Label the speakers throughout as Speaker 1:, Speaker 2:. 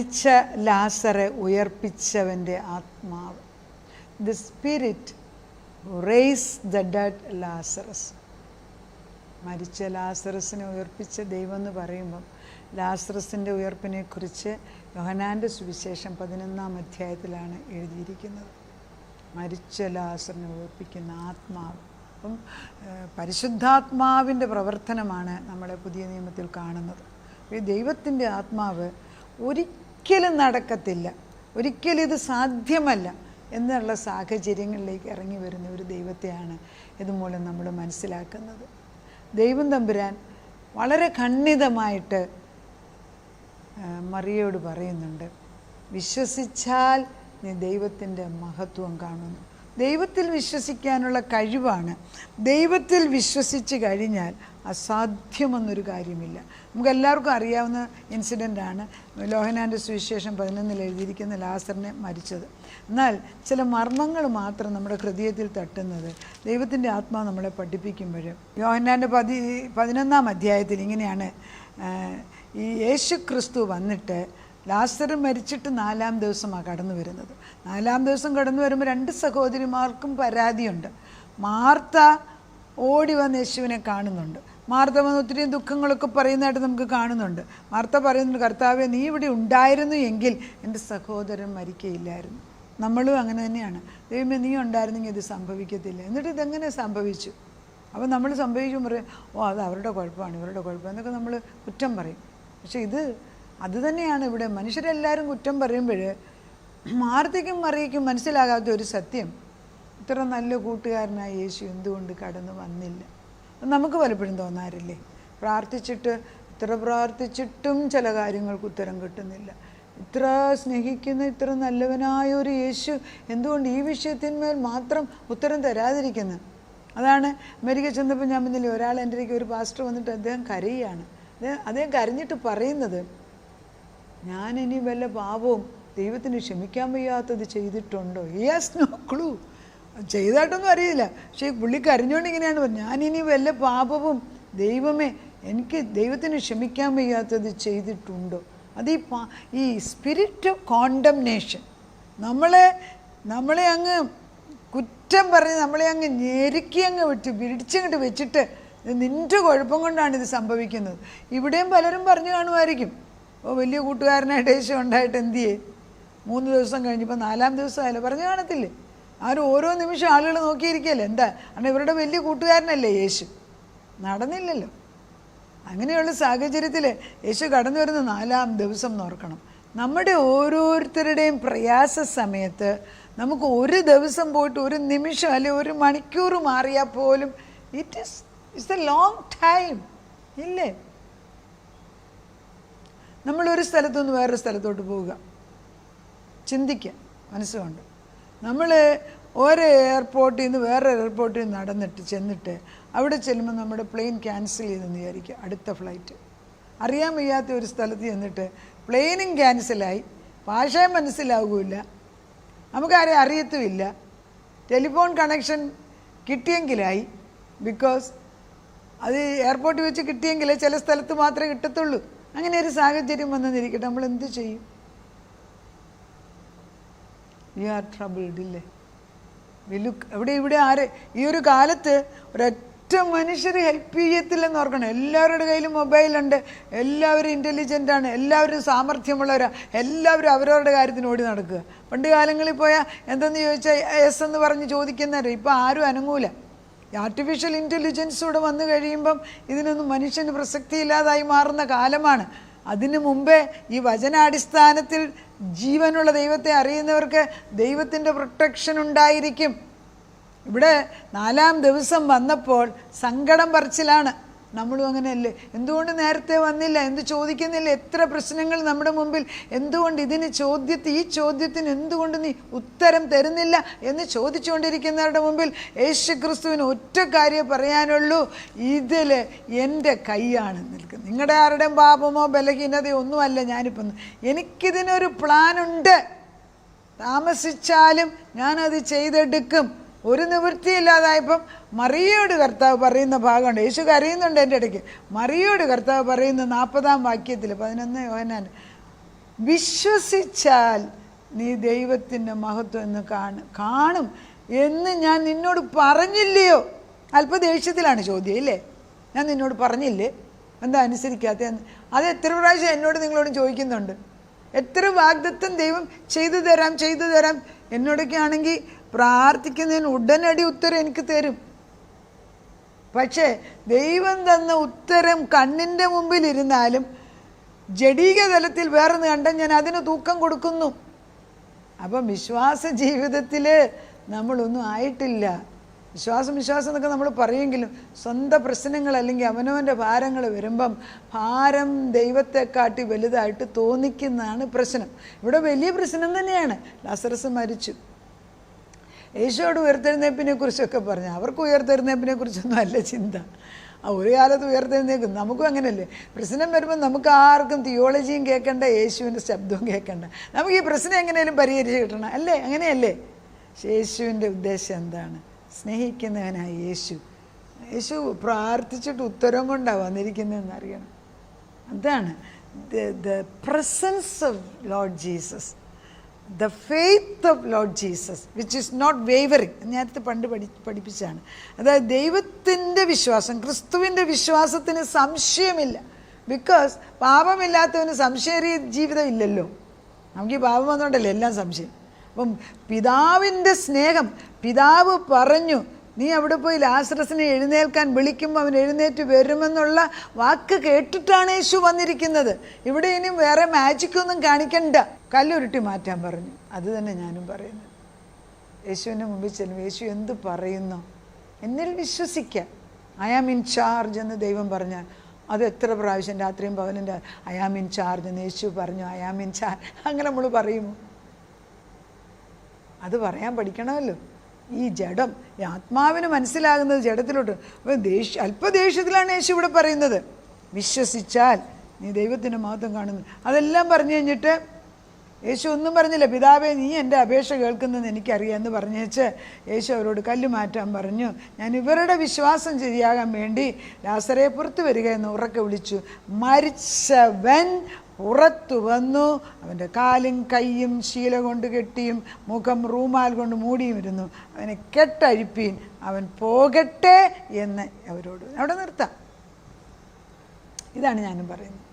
Speaker 1: മരിച്ച ലാസറെ ഉയർപ്പിച്ചവൻ്റെ ആത്മാവ്. The spirit raise the dead Lazarus. മരിച്ച ലാസറസിനെ ഉയർപ്പിച്ച ദൈവം എന്ന് പറയുമ്പം ലാസറസിൻ്റെ ഉയർപ്പിനെക്കുറിച്ച് യോഹന്നാൻ്റെ സുവിശേഷം 11-ാം അധ്യായത്തിലാണ് എഴുതിയിരിക്കുന്നത്. മരിച്ച ലാസറിനെ ഉയർപ്പിക്കുന്ന ആത്മാവ്. അപ്പം പരിശുദ്ധാത്മാവിൻ്റെ പ്രവർത്തനമാണ് നമ്മളെ പുതിയ നിയമത്തിൽ കാണുന്നത്. ഈ ദൈവത്തിൻ്റെ ആത്മാവ് ഒരിക്കലും നടക്കത്തില്ല, ഒരിക്കലും ഇത് സാധ്യമല്ല എന്നുള്ള സാഹചര്യങ്ങളിലേക്ക് ഇറങ്ങി വരുന്ന ഒരു ദൈവത്തെയാണ് ഇതുമൂലം നമ്മൾ മനസ്സിലാക്കുന്നത്. ദൈവം തമ്പുരാൻ വളരെ ഖണ്ഡിതമായിട്ട് മറിയയോട് പറയുന്നുണ്ട്, വിശ്വസിച്ചാൽ നീ ദൈവത്തിൻ്റെ മഹത്വം കാണുന്നു. ദൈവത്തിൽ വിശ്വസിക്കാനുള്ള കഴിവാണ്. ദൈവത്തിൽ വിശ്വസിച്ച് കഴിഞ്ഞാൽ അസാധ്യമെന്നൊരു കാര്യമില്ല. നമുക്കെല്ലാവർക്കും അറിയാവുന്ന ഇൻസിഡൻ്റാണ് യോഹന്നാൻ്റെ സുവിശേഷം 11 എഴുതിയിരിക്കുന്ന ലാസറിനെ മരിച്ചത്. എന്നാൽ ചില മർമ്മങ്ങൾ മാത്രം നമ്മുടെ ഹൃദയത്തിൽ തട്ടുന്നത് ദൈവത്തിൻ്റെ ആത്മാവ് നമ്മളെ പഠിപ്പിക്കുമ്പോൾ യോഹന്നാൻ്റെ 11-ാം അധ്യായത്തിൽ ഇങ്ങനെയാണ്, ഈ യേശു ക്രിസ്തു വന്നിട്ട് ലാസർ മരിച്ചിട്ട് 4-ാം ദിവസമാണ് കടന്നു വരുന്നത്. 4-ാം ദിവസം കടന്നു വരുമ്പോൾ 2 സഹോദരിമാർക്കും പരാതിയുണ്ട്. മാർത്ത ഓടി വന്ന് യേശുവിനെ കാണുന്നുണ്ട്. മാർത്ത വന്ന് ഒത്തിരി ദുഃഖങ്ങളൊക്കെ പറയുന്നതായിട്ട് നമുക്ക് കാണുന്നുണ്ട്. മാർത്ത പറയുന്നുണ്ട്, കർത്താവേ നീ ഇവിടെ ഉണ്ടായിരുന്നു എങ്കിൽ എൻ്റെ സഹോദരൻ മരിക്കയില്ലായിരുന്നു. നമ്മളും അങ്ങനെ തന്നെയാണ്. ദൈവമേ നീ ഉണ്ടായിരുന്നെങ്കിൽ ഇത് സംഭവിക്കത്തില്ല. എന്നിട്ട് ഇതെങ്ങനെ സംഭവിച്ചു? അപ്പോൾ നമ്മൾ സംഭവിക്കുമ്പോൾ പറയും, ഓ അത് അവരുടെ കുഴപ്പമാണ്, ഇവരുടെ കുഴപ്പം എന്നൊക്കെ നമ്മൾ കുറ്റം പറയും. പക്ഷേ അത് തന്നെയാണ് ഇവിടെ മനുഷ്യരെല്ലാവരും കുറ്റം പറയുമ്പോൾ മാർത്തയ്ക്കും മറിയയ്ക്കും മനസ്സിലാകാത്ത ഒരു സത്യം, ഇത്ര നല്ല കൂട്ടുകാരനായ യേശു എന്തുകൊണ്ട് കടന്നു വന്നില്ല? നമുക്ക് പലപ്പോഴും തോന്നാറില്ലേ? ഇത്ര പ്രാർത്ഥിച്ചിട്ടും ചില കാര്യങ്ങൾക്ക് ഉത്തരം കിട്ടുന്നില്ല. ഇത്ര സ്നേഹിക്കുന്ന ഇത്ര നല്ലവനായ ഒരു യേശു എന്തുകൊണ്ട് ഈ വിഷയത്തിന്മേൽ മാത്രം ഉത്തരം തരാതിരിക്കുന്നു? അതാണ് അമേരിക്ക ചെന്നപ്പോൾ ഞാൻ പറഞ്ഞില്ലേ, ഒരാൾ എൻ്റെ അടുക്കൽ ഒരു പാസ്റ്റർ വന്നിട്ട് അദ്ദേഹം കരയുകയാണ്. അദ്ദേഹം കരഞ്ഞിട്ട് പറയുന്നത്, ഞാനിനി വല്ല പാപവും ദൈവത്തിന് ക്ഷമിക്കാൻ വയ്യാത്തത് ചെയ്തിട്ടുണ്ടോ? Yes, no clue. ചെയ്തായിട്ടൊന്നും അറിയില്ല. പക്ഷേ പുള്ളി കരഞ്ഞുകൊണ്ട് ഇങ്ങനെയാണ് പറഞ്ഞത്, ഞാനിനി വല്ല പാപവും ദൈവമേ എനിക്ക് ദൈവത്തിന് ക്ഷമിക്കാൻ വയ്യാത്തത് ചെയ്തിട്ടുണ്ടോ? അത് ഈ സ്പിരിറ്റ് ഓഫ് കോണ്ടംനേഷൻ നമ്മളെ അങ്ങ് കുറ്റം പറഞ്ഞ് നമ്മളെ അങ്ങ് ഞെരുക്കി അങ്ങ് പിടിച്ചങ്ങോട്ട് വെച്ചിട്ട് നിൻ്റെ കുഴപ്പം കൊണ്ടാണ് ഇത് സംഭവിക്കുന്നത്. ഇവിടെയും പലരും പറഞ്ഞു കാണുമായിരിക്കും, ഓ വലിയ കൂട്ടുകാരനായിട്ട് യേശു ഉണ്ടായിട്ട് എന്ത് ചെയ്യേ, 3 ദിവസം കഴിഞ്ഞപ്പോൾ 4-ാം ദിവസമായല്ലോ, പറഞ്ഞു കാണത്തില്ലേ? ആരും ഓരോ നിമിഷം ആളുകൾ നോക്കിയിരിക്കുകയല്ലേ, എന്താ കാരണം ഇവരുടെ വലിയ കൂട്ടുകാരനല്ലേ യേശു. നടന്നില്ലല്ലോ. അങ്ങനെയുള്ള സാഹചര്യത്തിൽ യേശു കടന്നു വരുന്ന 4-ാം ദിവസം നോർക്കണം. നമ്മുടെ ഓരോരുത്തരുടെയും പ്രയാസ സമയത്ത് നമുക്ക് ഒരു ദിവസം പോയിട്ട് ഒരു നിമിഷം അല്ലെ ഒരു മണിക്കൂർ മാറിയാൽ പോലും ഇറ്റ്സ് എ ലോങ് ടൈം ഇല്ലേ? നമ്മളൊരു സ്ഥലത്തുനിന്ന് വേറൊരു സ്ഥലത്തോട്ട് പോവുക, ചിന്തിക്കുക മനസ്സുകൊണ്ട്. നമ്മൾ ഒരു എയർപോർട്ടിൽ നിന്ന് വേറെ എയർപോർട്ടിൽ നിന്ന് നടന്നിട്ട് ചെന്നിട്ട് അവിടെ ചെല്ലുമ്പോൾ നമ്മുടെ പ്ലെയിൻ ക്യാൻസൽ ചെയ്തെന്ന് വിചാരിക്കുക, അടുത്ത ഫ്ലൈറ്റ്. അറിയാൻ വയ്യാത്ത ഒരു സ്ഥലത്ത് ചെന്നിട്ട് പ്ലെയിനും ക്യാൻസലായി, ഭാഷയും മനസ്സിലാവുകയില്ല, നമുക്കാരെയും അറിയത്തുമില്ല, ടെലിഫോൺ കണക്ഷൻ കിട്ടിയെങ്കിലായി, ബിക്കോസ് അത് എയർപോർട്ടിൽ വെച്ച് കിട്ടിയെങ്കിലേ ചില സ്ഥലത്ത് മാത്രമേ കിട്ടത്തുള്ളൂ. അങ്ങനെ ഒരു സാഹചര്യം വന്നെന്നിരിക്കട്ടെ, നമ്മൾ എന്ത് ചെയ്യും? വി ആർ ട്രബിൾഡ് ഇല്ലേ? ഇവിടെ ആര് ഈ ഒരു കാലത്ത് ഒരൊറ്റ മനുഷ്യർ ഹെൽപ്പ് ചെയ്യത്തില്ലെന്ന് ഓർക്കണം. എല്ലാവരുടെ കയ്യിലും മൊബൈലുണ്ട്, എല്ലാവരും ഇൻ്റലിജൻ്റാണ്, എല്ലാവരും സാമർഥ്യമുള്ളവരാണ്, എല്ലാവരും അവരവരുടെ കാര്യത്തിന് ഓടി നടക്കുക. പണ്ട് കാലങ്ങളിൽ പോയാൽ എന്തെന്ന് ചോദിച്ചാൽ എസ് എന്ന് പറഞ്ഞ് ചോദിക്കുന്നവരെ ഇപ്പം ആരും അനങ്ങൂല. ആർട്ടിഫിഷ്യൽ ഇൻ്റലിജൻസ് കൂടെ വന്നു കഴിയുമ്പം ഇതിനൊന്നും മനുഷ്യന് പ്രസക്തിയില്ലാതായി മാറുന്ന കാലമാണ്. അതിനു മുമ്പേ ഈ വചനാടിസ്ഥാനത്തിൽ ജീവനുള്ള ദൈവത്തെ അറിയുന്നവർക്ക് ദൈവത്തിൻ്റെ പ്രൊട്ടക്ഷൻ ഉണ്ടായിരിക്കും. ഇവിടെ 4-ാം ദിവസം വന്നപ്പോൾ സങ്കടം പറച്ചിലാണ്. നമ്മളും അങ്ങനെയല്ലേ? എന്തുകൊണ്ട് നേരത്തെ വന്നില്ല, എന്ത് ചോദിക്കുന്നില്ല? എത്ര പ്രശ്നങ്ങൾ നമ്മുടെ മുമ്പിൽ, എന്തുകൊണ്ട് ഈ ചോദ്യത്തിന് എന്തുകൊണ്ട് നീ ഉത്തരം തരുന്നില്ല എന്ന് ചോദിച്ചുകൊണ്ടിരിക്കുന്നവരുടെ മുമ്പിൽ യേശു ക്രിസ്തുവിന് ഒറ്റ കാര്യം പറയാനുള്ളൂ, ഇതിൽ എൻ്റെ കൈയാണ് നിൽക്കുന്നത്. നിങ്ങളുടെ ആരുടെയും പാപമോ ബലഹീനതയോ ഒന്നുമല്ല ഞാനിപ്പം, എനിക്കിതിനൊരു പ്ലാനുണ്ട്, താമസിച്ചാലും ഞാനത് ചെയ്തെടുക്കും. ഒരു നിവൃത്തിയില്ലാതായപ്പം മറിയയോട് കർത്താവ് പറയുന്ന ഭാഗമുണ്ട്. യേശു കരയുന്നുണ്ട് എൻ്റെ ഇടയ്ക്ക്. മറിയയോട് കർത്താവ് പറയുന്ന 40-ാം വാക്യത്തിൽ 11 യോഹന്നാൻ വിശ്വസിച്ചാൽ നീ ദൈവത്തിൻ്റെ മഹത്വം എന്ന് കാണും എന്ന് ഞാൻ നിന്നോട് പറഞ്ഞില്ലയോ? അല്പദേഷ്യത്തിലാണ് ചോദ്യം ഇല്ലേ? ഞാൻ നിന്നോട് പറഞ്ഞില്ലേ, എന്താ അനുസരിക്കാത്ത? അത് എത്ര പ്രാവശ്യം എന്നോട് നിങ്ങളോട് ചോദിക്കുന്നുണ്ട്. എത്ര വാഗ്ദത്തം ദൈവം ചെയ്തു തരാം. എന്നോടൊക്കെ ആണെങ്കിൽ പ്രാർത്ഥിക്കുന്നതിന് ഉടനടി ഉത്തരം എനിക്ക് തരും. പക്ഷേ ദൈവം തന്ന ഉത്തരം കണ്ണിൻ്റെ മുമ്പിൽ ഇരുന്നാലും ജഡീക തലത്തിൽ വേറൊന്ന് കണ്ടാൽ ഞാൻ അതിന് തൂക്കം കൊടുക്കുന്നു. അപ്പം വിശ്വാസ ജീവിതത്തിൽ നമ്മളൊന്നും ആയിട്ടില്ല. വിശ്വാസം എന്നൊക്കെ നമ്മൾ പറയുമെങ്കിലും സ്വന്തം പ്രശ്നങ്ങൾ അല്ലെങ്കിൽ അവനവൻ്റെ ഭാരങ്ങൾ വരുമ്പം ഭാരം ദൈവത്തെക്കാട്ടി വലുതായിട്ട് തോന്നിക്കുന്നതാണ് പ്രശ്നം. ഇവിടെ വലിയ പ്രശ്നം തന്നെയാണ്. ലാസറസ് മരിച്ചു. യേശുവോട് ഉയർത്തെഴുന്നേൽപ്പിനെ കുറിച്ചൊക്കെ പറഞ്ഞു. അവർക്ക് ഉയർത്തെഴുന്നേൽപ്പിനെ കുറിച്ചൊന്നും അല്ല ചിന്ത. ഒരു കാലത്ത് ഉയർത്തെഴുന്നേൽക്കും. നമുക്കും അങ്ങനെയല്ലേ? പ്രശ്നം വരുമ്പോൾ നമുക്ക് ആർക്കും തിയോളജിയും കേൾക്കണ്ട, യേശുവിൻ്റെ ശബ്ദവും കേൾക്കണ്ട. നമുക്ക് ഈ പ്രശ്നം എങ്ങനെയും പരിഹരിച്ച് കിട്ടണം അല്ലേ? അങ്ങനെയല്ലേ? യേശുവിൻ്റെ ഉദ്ദേശം എന്താണ്? സ്നേഹിക്കുന്നവനായ യേശു പ്രാർത്ഥിച്ചിട്ട് ഉത്തരം കൊണ്ടാണ് വന്നിരിക്കുന്നതെന്ന് അറിയണം. അതാണ് the presence of Lord Jesus, the faith of Lord Jesus which is not wavering. നേരത്തെ പണ്ട് പഠിപ്പിച്ചാണ്. അതായത് ദൈവത്തിൻ്റെ വിശ്വാസം, ക്രിസ്തുവിൻ്റെ വിശ്വാസത്തിന് സംശയമില്ല. ബിക്കോസ് പാപമില്ലാത്തവന് സംശയ ജീവിതം ഇല്ലല്ലോ. നമുക്ക് ഈ പാപം വന്നുകൊണ്ടല്ലേ എല്ലാം സംശയം. അപ്പം പിതാവിൻ്റെ സ്നേഹം, പിതാവ് പറഞ്ഞു നീ അവിടെ പോയി ലാസറസിനെ എഴുന്നേൽക്കാൻ വിളിക്കുമ്പോൾ അവൻ എഴുന്നേറ്റ് വരുമെന്നുള്ള വാക്ക് കേട്ടിട്ടാണ് യേശു വന്നിരിക്കുന്നത്. ഇവിടെ ഇനിയും വേറെ മാജിക്കൊന്നും കാണിക്കണ്ട, കല്ലുരുട്ടി മാറ്റാൻ പറഞ്ഞു. അത് തന്നെ ഞാനും പറയുന്നത്. യേശുവിൻ്റെ മുമ്പിൽ ചെല്ലും, യേശു എന്ത് പറയുന്നു? എന്നിൽ വിശ്വസിക്കുക. ഐ ആം ഇൻ ചാർജ് എന്ന് ദൈവം പറഞ്ഞാൽ അത് എത്ര പ്രാവശ്യം രാത്രിയും പകലിൻ്റെ ഐ ആം ഇൻ ചാർജ് എന്ന് യേശു പറഞ്ഞു. ഐ ആം ഇൻ ചാർജ് അങ്ങനെ നമ്മൾ പറയുമോ? അത് പറയാൻ പഠിക്കണമല്ലോ. ഈ ജഡം, ഈ ആത്മാവിന് മനസ്സിലാകുന്നത് ജഡത്തിലോട്ട്. അപ്പോൾ അല്പദേഷ്യത്തിലാണ് യേശു ഇവിടെ പറയുന്നത്. വിശ്വസിച്ചാൽ നീ ദൈവത്തിൻ്റെ മഹത്വം കാണുന്നു. അതെല്ലാം പറഞ്ഞു കഴിഞ്ഞിട്ട് യേശു ഒന്നും പറഞ്ഞില്ല. പിതാവേ നീ എൻ്റെ അപേക്ഷ കേൾക്കുന്നതെന്ന് എനിക്കറിയാം എന്ന് പറഞ്ഞേച്ച് യേശു അവരോട് കല്ല് മാറ്റാൻ പറഞ്ഞു. ഞാൻ ഇവരുടെ വിശ്വാസം ശരിയാകാൻ വേണ്ടി ലാസറെ പുറത്തു വരിക എന്ന് ഉറക്കെ വിളിച്ചു. മരിച്ചവൻ പുറത്തു വന്നു. അവൻ്റെ കാലും കൈയും ശീല കൊണ്ട് കെട്ടിയും മുഖം റൂമാൽ കൊണ്ട് മൂടിയും ഇരുന്നു. അവനെ കെട്ടഴിപ്പീൻ, അവൻ പോകട്ടെ എന്ന് അവരോട്. അവിടെ നിർത്താം. ഇതാണ് ഞാനും പറയുന്നത്.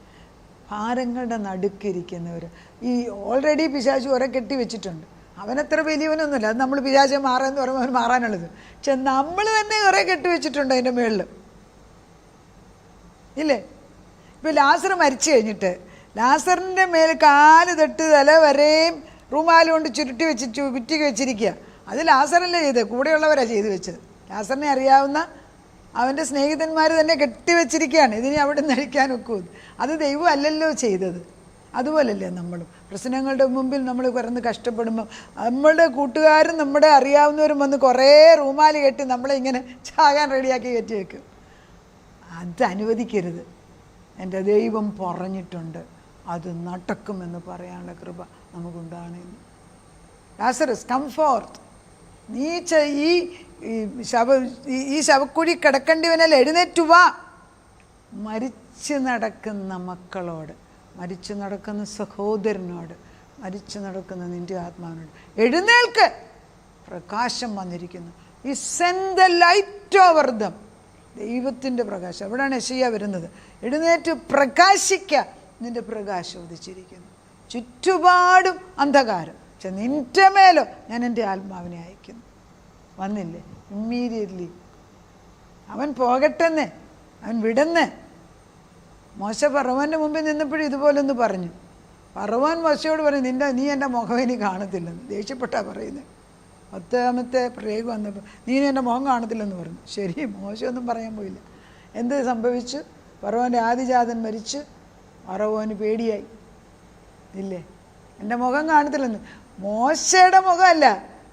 Speaker 1: ഭാരങ്ങളുടെ നടുക്കിരിക്കുന്നവർ, ഈ ഓൾറെഡി പിശാചു കുറെ കെട്ടി വെച്ചിട്ടുണ്ട്. അവനത്ര വലിയവനൊന്നുമില്ല. അത് നമ്മൾ പിശാചെ മാറാമെന്ന് പറയുമ്പോൾ അവൻ മാറാനുള്ളത്. പക്ഷെ നമ്മൾ തന്നെ കുറെ കെട്ടി വെച്ചിട്ടുണ്ട് അതിൻ്റെ മുകളിൽ ഇല്ലേ? ഇപ്പോൾ ലാസർ മരിച്ചു കഴിഞ്ഞിട്ട് ലാസറിൻ്റെ മേൽ കാല് തൊട്ട് തല വരെയും റൂമാൽ കൊണ്ട് ചുറ്റി വെച്ചിരിക്കുക. അത് ലാസറല്ലേ ചെയ്തത്, കൂടെയുള്ളവരാണ് ചെയ്തു വെച്ചത്. ലാസറിനെ അറിയാവുന്ന അവൻ്റെ സ്നേഹിതന്മാർ തന്നെ കെട്ടിവെച്ചിരിക്കുകയാണ്. ഇതിനെ അവിടെ നിന്ന് അഴിക്കാൻ ഒക്കൂ. അത് ദൈവം അല്ലല്ലോ ചെയ്തത്. അതുപോലല്ലേ നമ്മളും പ്രശ്നങ്ങളുടെ മുമ്പിൽ നമ്മൾ കിടന്ന് കഷ്ടപ്പെടുമ്പോൾ നമ്മുടെ കൂട്ടുകാരും നമ്മുടെ അറിയാവുന്നവരും വന്ന് കുറേ റൂമാൽ കെട്ടി നമ്മളെ ഇങ്ങനെ ചാകാൻ റെഡിയാക്കി കയറ്റി വെക്കും. അത് അനുവദിക്കരുത്. എൻ്റെ ദൈവം പറഞ്ഞിട്ടുണ്ട്, അത് നടക്കുമെന്ന് പറയാനുള്ള കൃപ നമുക്കുണ്ടാകണമെന്ന്. ലാസറസ് കം ഫോർത്ത്, നീ ഈ ശവക്കുഴി കിടക്കേണ്ടിവനല്ല, എഴുന്നേറ്റു വാ. മരിച്ചു നടക്കുന്ന മക്കളോട്, മരിച്ചു നടക്കുന്ന സഹോദരനോട്, മരിച്ചു നടക്കുന്ന നിൻ്റെ ആത്മാവിനോട് എഴുന്നേൽക്ക്, പ്രകാശം വന്നിരിക്കുന്നു. ഈ send the light over dum. ദൈവത്തിൻ്റെ പ്രകാശം. അവിടെയാണ് യെശയ്യാ വരുന്നത്. എഴുന്നേറ്റ് പ്രകാശിക്ക, നിൻ്റെ പ്രകാശം ഉദിച്ചിരിക്കുന്നു. ചുറ്റുപാടും അന്ധകാരം, പക്ഷെ നിൻ്റെ മേലോ ഞാൻ എൻ്റെ ആത്മാവിനെ അയക്കുന്നു. വന്നില്ലേ? ഇമ്മീഡിയറ്റ്ലി അവൻ പോകട്ടെന്നേ, അവൻ വിടന്നേ. മോശ ഫറവോൻ്റെ മുമ്പിൽ നിന്നപ്പോഴും ഇതുപോലൊന്ന് പറഞ്ഞു. ഫറവോൻ മോശയോട് പറഞ്ഞു, നീ എൻ്റെ മുഖം ഇനി കാണത്തില്ലെന്ന്. ദേഷ്യപ്പെട്ടാ പറയുന്നത്. 10ാമത്തെ പ്രേഗ് വന്നപ്പോൾ നീ എൻ്റെ മുഖം കാണത്തില്ലെന്ന് പറഞ്ഞു. ശരി, മോശമൊന്നും പറയാൻ പോയില്ല. എന്ത് സംഭവിച്ചു? ഫറവോൻ്റെ ആദിജാതൻ മരിച്ചു. ഫറവോന് പേടിയായി. ഇല്ലേ? എൻ്റെ മുഖം കാണത്തില്ലെന്ന്. മോശയുടെ മുഖമല്ല,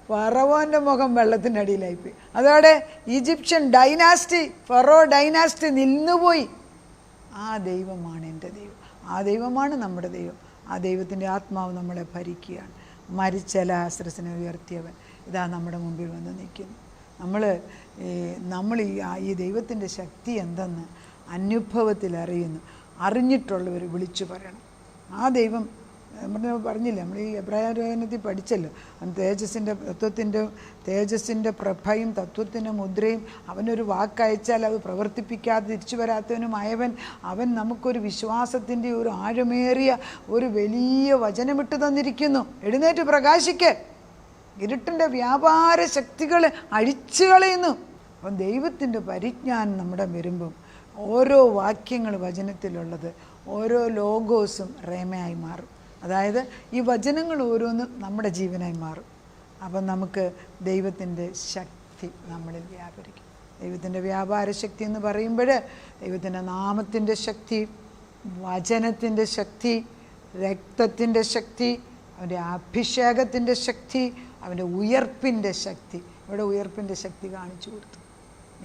Speaker 1: ഫറവോൻ്റെ മുഖം വെള്ളത്തിൻ്റെ അടിയിലായിപ്പോയി. അതോടെ ഈജിപ്ഷ്യൻ ഡൈനാസ്റ്റി, ഫറോ ഡൈനാസ്റ്റി നിന്നുപോയി. ആ ദൈവമാണ് എൻ്റെ ദൈവം. ആ ദൈവമാണ് നമ്മുടെ ദൈവം. ആ ദൈവത്തിൻ്റെ ആത്മാവ് നമ്മളെ ഭരിക്കുകയാണ്. മരിച്ച ലാസറസിനെ ഉയർത്തിയവൻ ഇതാ നമ്മുടെ മുമ്പിൽ വന്ന് നിൽക്കുന്നു. നമ്മൾ ഈ ദൈവത്തിൻ്റെ ശക്തി എന്തെന്ന് അനുഭവത്തിൽ അറിയുന്നു. അറിഞ്ഞിട്ടുള്ളവർ വിളിച്ചു പറയണം. ആ ദൈവം നമ്മൾ പറഞ്ഞില്ല, നമ്മൾ ഈ എബ്രായ ലേഖനത്തിൽ പഠിച്ചല്ലോ, അവൻ തേജസ്സിൻ്റെ പ്രഭയും തത്വത്തിൻ്റെ മുദ്രയും, അവനൊരു വാക്കയച്ചാൽ അത് പ്രവർത്തിപ്പിക്കാതെ തിരിച്ചു വരാത്തവനുമായവൻ, അവൻ നമുക്കൊരു വിശ്വാസത്തിൻ്റെ ഒരു ആഴമേറിയ ഒരു വലിയ വചനമിട്ട് തന്നിരിക്കുന്നു. എഴുന്നേറ്റ് പ്രകാശിക്ക്, ഇരുട്ടിൻ്റെ വ്യാപാര ശക്തികളെ അഴിച്ചു കളയുന്നു. അപ്പം ദൈവത്തിൻ്റെ പരിജ്ഞാനം നമ്മുടെ വരുമ്പം ഓരോ വാക്യങ്ങൾ വചനത്തിലുള്ളത്, ഓരോ ലോഗോസും റേമയായി മാറും. അതായത് ഈ വചനങ്ങൾ ഓരോന്നും നമ്മുടെ ജീവനായി മാറും. അപ്പം നമുക്ക് ദൈവത്തിൻ്റെ ശക്തി നമ്മളിൽ വ്യാപരിക്കും. ദൈവത്തിൻ്റെ വ്യാപാര ശക്തി എന്ന് പറയുമ്പോൾ ദൈവത്തിൻ്റെ നാമത്തിൻ്റെ ശക്തി, വചനത്തിൻ്റെ ശക്തി, രക്തത്തിൻ്റെ ശക്തി, അവൻ്റെ അഭിഷേകത്തിൻ്റെ ശക്തി, അവൻ്റെ ഉയർപ്പിൻ്റെ ശക്തി. ഇവിടെ ഉയർപ്പിൻ്റെ ശക്തി കാണിച്ചു കൊടുത്തു.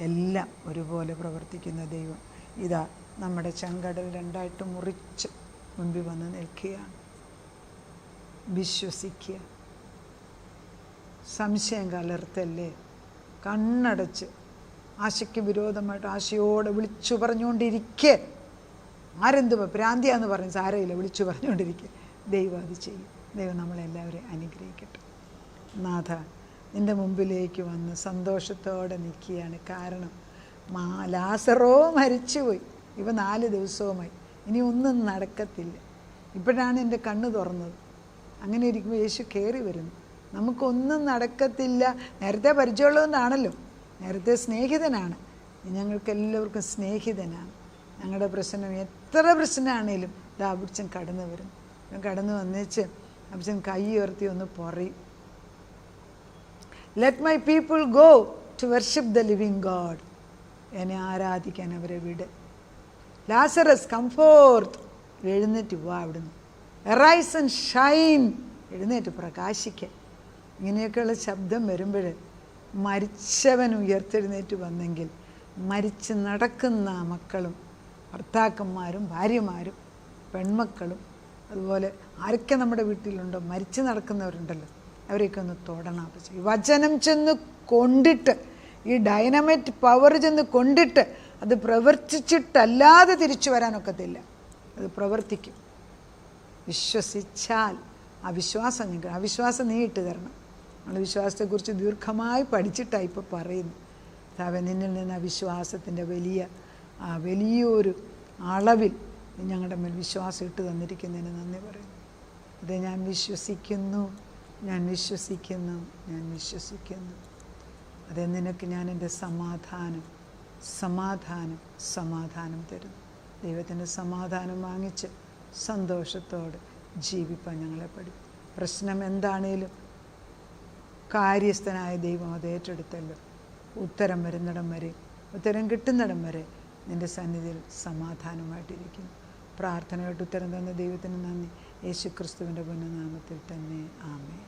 Speaker 1: എല്ലാം ഒരുപോലെ പ്രവർത്തിക്കുന്ന ദൈവം ഇതാ നമ്മുടെ ചെങ്കടൽ രണ്ടായിട്ട് മുറിച്ച് മുൻപിൽ വന്ന് നിൽക്കുകയാണ്. വിശ്വസിക്കുക, സംശയം കലർത്തല്ലേ, കണ്ണടച്ച് ആശയ്ക്ക് വിരോധമായിട്ട് ആശയോടെ വിളിച്ചു പറഞ്ഞുകൊണ്ടിരിക്കുക. ആരെന്ത് ഭ്രാന്തിയാന്ന് പറഞ്ഞ് സാരമില്ല, വിളിച്ചു പറഞ്ഞുകൊണ്ടിരിക്കുക. ദൈവം അത് ചെയ്യും. ദൈവം നമ്മളെല്ലാവരെയും അനുഗ്രഹിക്കട്ടെ. നാഥ, നിൻ്റെ മുമ്പിലേക്ക് വന്ന് സന്തോഷത്തോടെ നിൽക്കുകയാണ്. കാരണം ലാസറോ മരിച്ചുപോയി, ഇവ 4 ദിവസവുമായി, ഇനി ഒന്നും നടക്കത്തില്ല. ഇപ്പോഴാണ് എൻ്റെ കണ്ണ് തുറന്നത്. അങ്ങനെ ഇരിക്കുമ്പോൾ യേശു കയറി വരുന്നു. നമുക്കൊന്നും നടക്കത്തില്ല. നേരത്തെ പരിചയമുള്ളതുകൊണ്ടാണല്ലോ, നേരത്തെ സ്നേഹിതനാണ്, ഞങ്ങൾക്കെല്ലാവർക്കും സ്നേഹിതനാണ്. ഞങ്ങളുടെ പ്രശ്നം എത്ര പ്രശ്നമാണേലും ഇതാ അഭിച്ചൻ കടന്നു വരും. കടന്നു വന്നേച്ച് അഭിച്ചൻ കൈ ഉയർത്തി ഒന്ന് പറയും, let my people go to worship the living God. എന്നെ ആരാധിക്കാൻ അവരെ വിട്. ലാസറസ് കം ഫോർത്ത്, എഴുന്നേറ്റ് വാ അവിടുന്ന്. എറൈസ് ആൻഡ് ഷൈൻ, എഴുന്നേറ്റ് പ്രകാശിക്കാൻ. ഇങ്ങനെയൊക്കെയുള്ള ശബ്ദം വരുമ്പോൾ മരിച്ചവൻ ഉയർത്തെഴുന്നേറ്റ് വന്നെങ്കിൽ മരിച്ച് നടക്കുന്ന മക്കളും ഭർത്താക്കന്മാരും ഭാര്യമാരും പെൺമക്കളും അതുപോലെ ആരൊക്കെ നമ്മുടെ വീട്ടിലുണ്ടോ മരിച്ച് നടക്കുന്നവരുണ്ടല്ലോ, അവരെയൊക്കെ ഒന്ന് തൊടണം. ഈ വചനം ചെന്ന് കൊണ്ടിട്ട്, ഈ ഡൈനമൈറ്റ് പവർ ചെന്ന് കൊണ്ടിട്ട് അത് പ്രവർത്തിച്ചിട്ടല്ലാതെ തിരിച്ചു വരാനൊക്കത്തില്ല. അത് പ്രവർത്തിക്കും. വിശ്വസിച്ചാൽ ആ വിശ്വാസം നിങ്ങൾക്ക്, ആ വിശ്വാസം നീ ഇട്ട് തരണം. നമ്മൾ വിശ്വാസത്തെക്കുറിച്ച് ദീർഘമായി പഠിച്ചിട്ടാണ് ഇപ്പോൾ പറയുന്നു. അവൻ നിന്നിൽ നിന്ന് ആ വിശ്വാസത്തിൻ്റെ വലിയൊരു അളവിൽ ഞങ്ങളുടെ മേൽ വിശ്വാസം ഇട്ട് തന്നിരിക്കുന്നതിന് നന്ദി പറയുന്നു. അത് ഞാൻ വിശ്വസിക്കുന്നു, ഞാൻ വിശ്വസിക്കുന്നു, ഞാൻ വിശ്വസിക്കുന്നു. അതേ നിനക്ക് ഞാൻ എൻ്റെ സമാധാനം തരുന്നു. ദൈവത്തിൻ്റെ സമാധാനം വാങ്ങിച്ച് സന്തോഷത്തോടെ ജീവിപ്പാൻ ഞങ്ങളെ പഠിക്കും. പ്രശ്നം എന്താണേലും കാര്യസ്ഥനായ ദൈവം അത് ഏറ്റെടുത്തല്ലോ. ഉത്തരം വരുന്നിടം വരെ, ഉത്തരം കിട്ടുന്നിടം വരെ നിൻ്റെ സന്നിധിയിൽ സമാധാനമായിട്ടിരിക്കുന്നു. പ്രാർത്ഥനയായിട്ട് ഉത്തരം തന്ന ദൈവത്തിന് നന്ദി. യേശു ക്രിസ്തുവിൻ്റെ പുണ്യനാമത്തിൽ തന്നെ ആമേൻ.